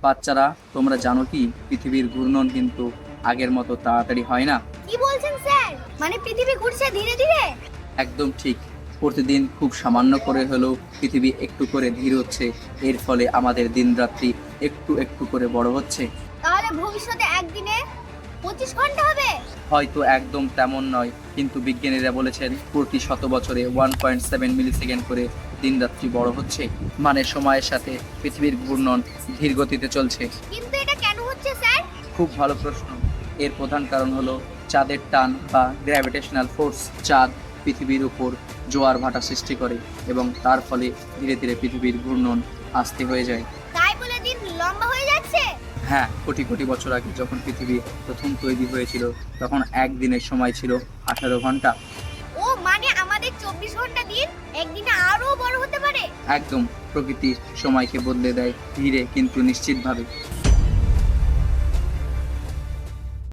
বাচ্চারা, তোমরা জানো কি পৃথিবীর ঘূর্ণন কিন্তু আগের মতো তাড়াতাড়ি হয় না। কি বলছেন স্যার? মানে পৃথিবী ঘুরছে ধীরে ধীরে? একদম ঠিক। প্রতিদিন খুব সামান্য করে হলেও পৃথিবী একটু করে ধীর হচ্ছে। এর ফলে আমাদের দিনরাত্রি একটু একটু করে বড় হচ্ছে। তাহলে ভবিষ্যতে একদিনে 25 ঘন্টা হবে? হয়তো একদম তেমন নয়, কিন্তু বিজ্ঞানীরা বলেছেন প্রতি 100 বছরে 1.7 মিলিসেকেন্ড করে দিনরাত্রি বড় হচ্ছে। মানে সময়ের সাথে পৃথিবীর ঘূর্ণন ধীর গতিতে চলছে। কিন্তু এটা কেন হচ্ছে স্যার? খুব ভালো প্রশ্ন। এর প্রধান কারণ হলো চাঁদের টান বা গ্র্যাভিটেশনাল ফোর্স। চাঁদ পৃথিবীর উপর জোয়ার ভাটা সৃষ্টি করে এবং তার ফলে ধীরে ধীরে পৃথিবীর ঘূর্ণন আস্তে হয়ে যায়। তাই বলে দিন লম্বা হয়ে যাচ্ছে? হ্যাঁ, কোটি কোটি বছর আগে যখন পৃথিবী প্রথম তৈরি হয়েছিল তখন একদিনের সময় ছিল 18 ঘন্টা। ও মানে আমাদের 24 ঘন্টা দিন একদিনে আরো বড় হতে পারে? একদম, প্রকৃতি সময়কে বদলে দেয় ধীরে কিন্তু নিশ্চিতভাবে।